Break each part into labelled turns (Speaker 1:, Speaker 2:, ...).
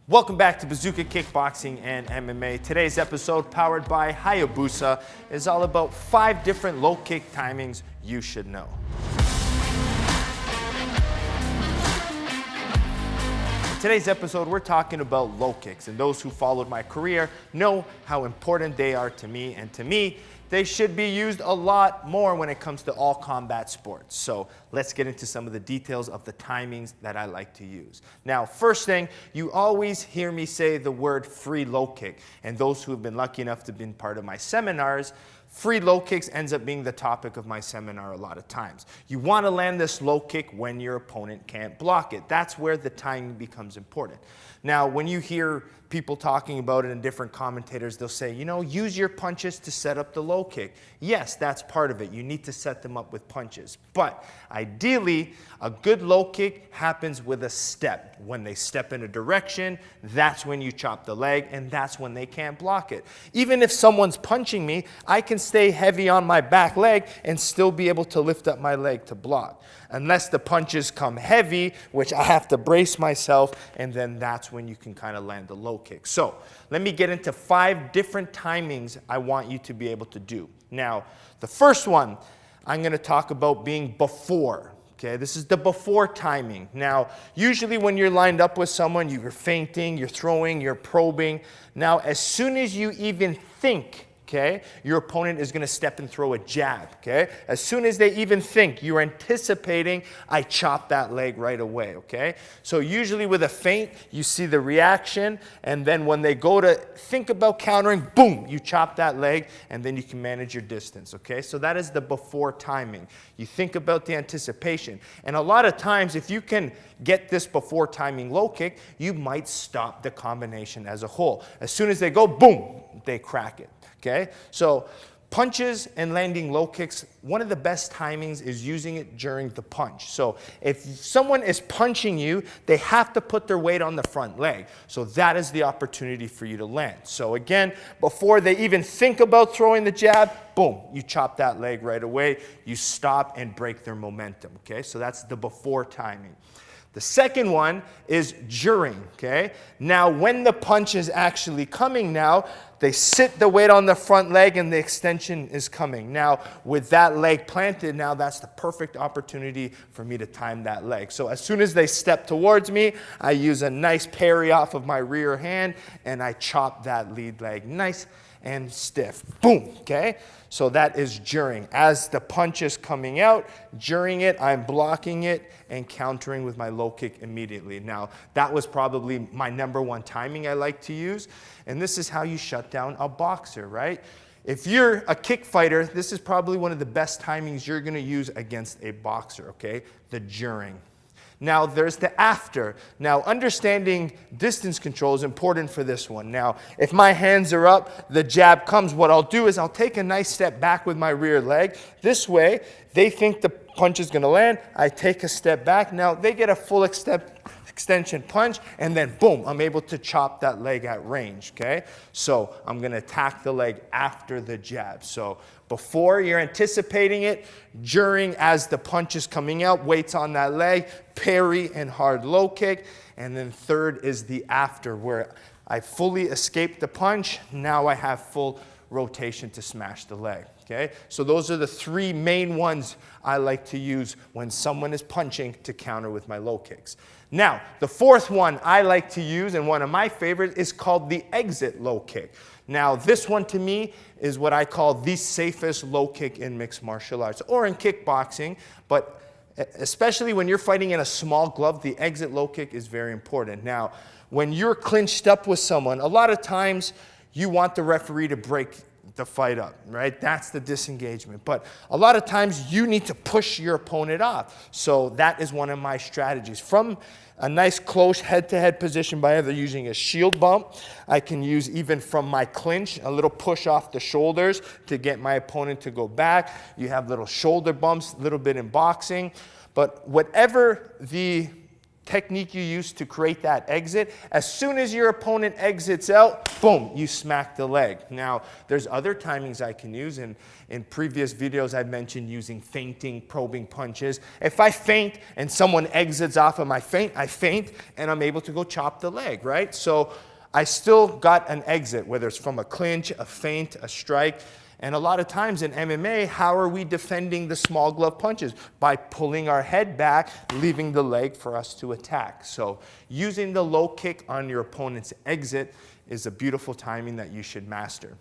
Speaker 1: Welcome back to Bazooka Kickboxing and MMA. Today's episode, powered by Hayabusa, is all about 5 different low kick timings you should know. In today's episode, we're talking about low kicks, and those who followed my career know how important they are to me, and to me, they should be used a lot more when it comes to all combat sports. So let's get into some of the details of the timings that I like to use. Now, first thing, you always hear me say the word free low kick. And those who have been lucky enough to be part of my seminars, free low kicks ends up being the topic of my seminar a lot of times. You want to land this low kick when your opponent can't block it. That's where the timing becomes important. Now, when you hear people talking about it and different commentators, they'll say, you know, use your punches to set up the low kick. Yes, that's part of it. You need to set them up with punches. But ideally, a good low kick happens with a step. When they step in a direction, that's when you chop the leg, and that's when they can't block it. Even if someone's punching me, I can stay heavy on my back leg and still be able to lift up my leg to block. Unless the punches come heavy, which I have to brace myself, and then that's when you can kind of land the low kick. So let me get into 5 different timings I want you to be able to do. Now, the first one, I'm going to talk about being before. Okay, this is the before timing. Now, usually when you're lined up with someone, you're feinting, you're throwing, you're probing. Now, as soon as you even think, okay, your opponent is going to step and throw a jab, okay? As soon as they even think, you're anticipating, I chop that leg right away, okay? So usually with a feint, you see the reaction, and then when they go to think about countering, boom, you chop that leg, and then you can manage your distance, okay? So that is the before timing. You think about the anticipation. And a lot of times, if you can get this before timing low kick, you might stop the combination as a whole. As soon as they go, boom, they crack it. Okay, so punches and landing low kicks, one of the best timings is using it during the punch. So if someone is punching you, they have to put their weight on the front leg. So that is the opportunity for you to land. So again, before they even think about throwing the jab, boom, you chop that leg right away. You stop and break their momentum. Okay, so that's the before timing. The second one is during, okay? Now, when the punch is actually coming now, they sit the weight on the front leg and the extension is coming. Now, with that leg planted, now that's the perfect opportunity for me to time that leg. So as soon as they step towards me, I use a nice parry off of my rear hand and I chop that lead leg nice and stiff. Boom, okay? So that is during. As the punch is coming out, during it, I'm blocking it and countering with my low kick immediately. Now, that was probably my #1 timing I like to use, and this is how you shut down a boxer, right? If you're a kick fighter, this is probably one of the best timings you're gonna use against a boxer, okay? The during. Now, there's the after. Now, understanding distance control is important for this one. Now, if my hands are up, the jab comes, what I'll do is I'll take a nice step back with my rear leg. This way, they think the punch is going to land. I take a step back. Now, they get a full extension punch, and then boom, I'm able to chop that leg at range, okay? So I'm going to attack the leg after the jab. So before, you're anticipating it. During, as the punch is coming out, weights on that leg, parry and hard low kick. And then third is the after, where I fully escape the punch. Now I have full rotation to smash the leg. Okay, so those are the 3 main ones I like to use when someone is punching to counter with my low kicks. Now, the 4th one I like to use, and one of my favorites, is called the exit low kick. Now, this one to me is what I call the safest low kick in mixed martial arts or in kickboxing, but especially when you're fighting in a small glove, the exit low kick is very important. Now, when you're clinched up with someone, a lot of times you want the referee to break the fight up, right? That's the disengagement. But a lot of times you need to push your opponent off. So that is one of my strategies. From a nice close head-to-head position by either using a shield bump, I can use even from my clinch, a little push off the shoulders to get my opponent to go back. You have little shoulder bumps, a little bit in boxing. But whatever the technique you use to create that exit, as soon as your opponent exits out, boom, you smack the leg. Now, there's other timings I can use. In previous videos, I've mentioned using feinting, probing punches. If I feint and someone exits off of my feint, I feint and I'm able to go chop the leg, right? So I still got an exit, whether it's from a clinch, a feint, a strike. And a lot of times in MMA, how are we defending the small glove punches? By pulling our head back, leaving the leg for us to attack. So using the low kick on your opponent's exit is a beautiful timing that you should master.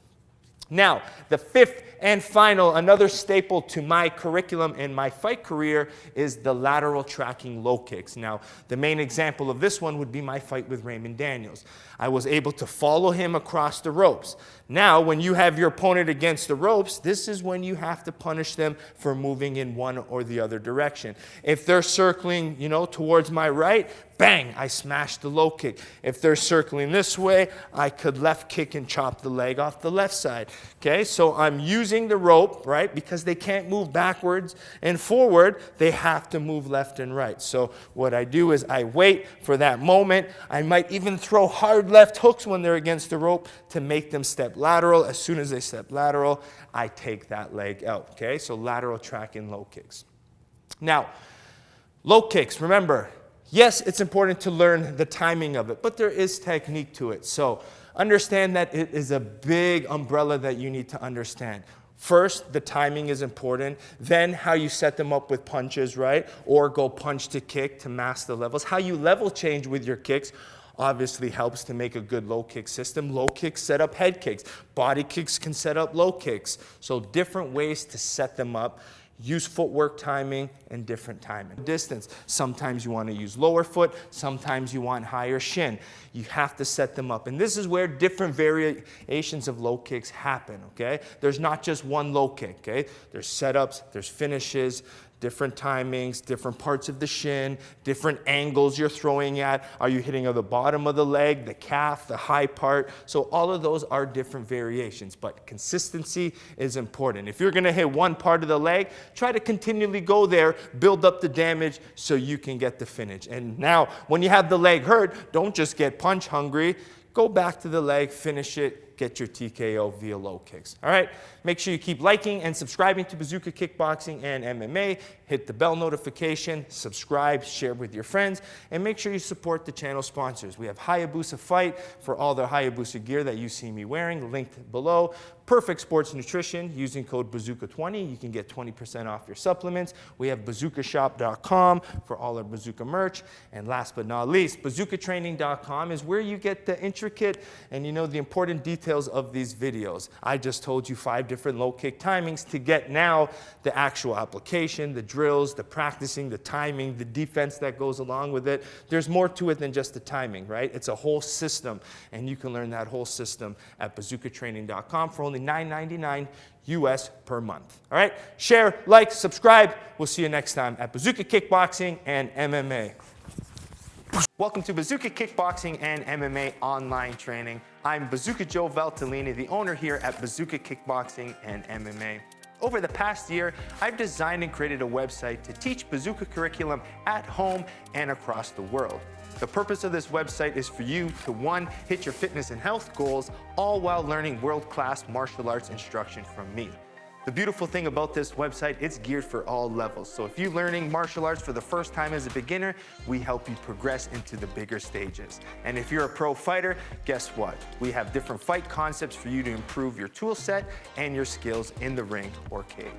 Speaker 1: Now, the fifth and final, another staple to my curriculum in my fight career is the lateral tracking low kicks. Now, the main example of this one would be my fight with Raymond Daniels. I was able to follow him across the ropes. Now, when you have your opponent against the ropes, this is when you have to punish them for moving in one or the other direction. If they're circling, towards my right, bang, I smash the low kick. If they're circling this way, I could left kick and chop the leg off the left side. Okay, so I'm using the rope, right? Because they can't move backwards and forward, they have to move left and right. So what I do is I wait for that moment. I might even throw hard left hooks when they're against the rope to make them step lateral. As soon as they step lateral, I take that leg out. Okay, so lateral tracking low kicks. Now, low kicks, remember, yes, it's important to learn the timing of it, but there is technique to it. So understand that it is a big umbrella that you need to understand. First, the timing is important. Then how you set them up with punches, right? Or go punch to kick to mask the levels. How you level change with your kicks obviously helps to make a good low kick system. Low kicks set up head kicks. Body kicks can set up low kicks. So different ways to set them up. Use footwork timing and different timing. Distance. Sometimes you want to use lower foot. Sometimes you want higher shin. You have to set them up. And this is where different variations of low kicks happen, okay? There's not just one low kick, okay? There's setups, there's finishes, different timings, different parts of the shin, different angles you're throwing at. Are you hitting at the bottom of the leg, the calf, the high part? So all of those are different variations, but consistency is important. If you're going to hit one part of the leg, try to continually go there, build up the damage so you can get the finish. And now, when you have the leg hurt, don't just get punch hungry. Go back to the leg, finish it, get your TKO via low kicks. All right, make sure you keep liking and subscribing to Bazooka Kickboxing and MMA. Hit the bell notification, subscribe, share with your friends, and make sure you support the channel sponsors. We have Hayabusa Fight for all the Hayabusa gear that you see me wearing, linked below. Perfect Sports Nutrition, using code Bazooka20, you can get 20% off your supplements. We have bazookashop.com for all our Bazooka merch. And last but not least, bazookatraining.com is where you get the intricate and the important details of these videos. I just told you 5 different low kick timings to get now the actual application, the drills, the practicing, the timing, the defense that goes along with it. There's more to it than just the timing, right? It's a whole system, and you can learn that whole system at bazookatraining.com for only $9.99 US per month. All right? Share, like, subscribe. We'll see you next time at Bazooka Kickboxing and MMA. Welcome to Bazooka Kickboxing and MMA online training. I'm Bazooka Joe Valtellini, the owner here at Bazooka Kickboxing and MMA. Over the past year, I've designed and created a website to teach Bazooka curriculum at home and across the world. The purpose of this website is for you to, 1, hit your fitness and health goals, all while learning world-class martial arts instruction from me. The beautiful thing about this website, it's geared for all levels. So if you're learning martial arts for the first time as a beginner, we help you progress into the bigger stages. And if you're a pro fighter, guess what? We have different fight concepts for you to improve your tool set and your skills in the ring or cage.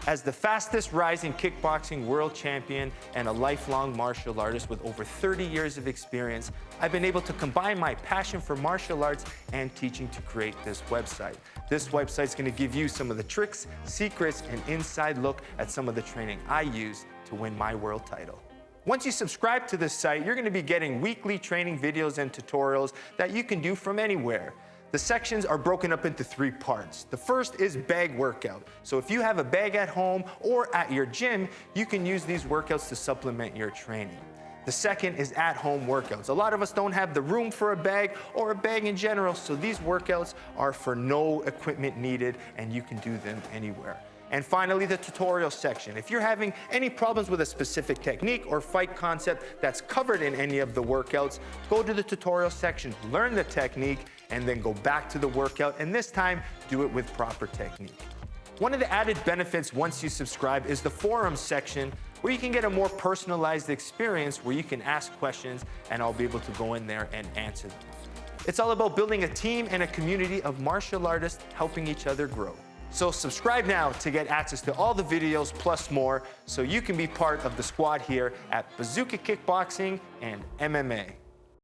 Speaker 1: As the fastest rising kickboxing world champion and a lifelong martial artist with over 30 years of experience, I've been able to combine my passion for martial arts and teaching to create this website. This website is going to give you some of the tricks, secrets, and inside look at some of the training I use to win my world title. Once you subscribe to this site, you're going to be getting weekly training videos and tutorials that you can do from anywhere. The sections are broken up into 3 parts. The first is bag workout. So if you have a bag at home or at your gym, you can use these workouts to supplement your training. The second is at-home workouts. A lot of us don't have the room for a bag or a bag in general, so these workouts are for no equipment needed and you can do them anywhere. And finally, the tutorial section. If you're having any problems with a specific technique or fight concept that's covered in any of the workouts, go to the tutorial section, learn the technique, and then go back to the workout, and this time, do it with proper technique. One of the added benefits once you subscribe is the forums section, where you can get a more personalized experience where you can ask questions and I'll be able to go in there and answer them. It's all about building a team and a community of martial artists helping each other grow. So subscribe now to get access to all the videos plus more so you can be part of the squad here at Bazooka Kickboxing and MMA.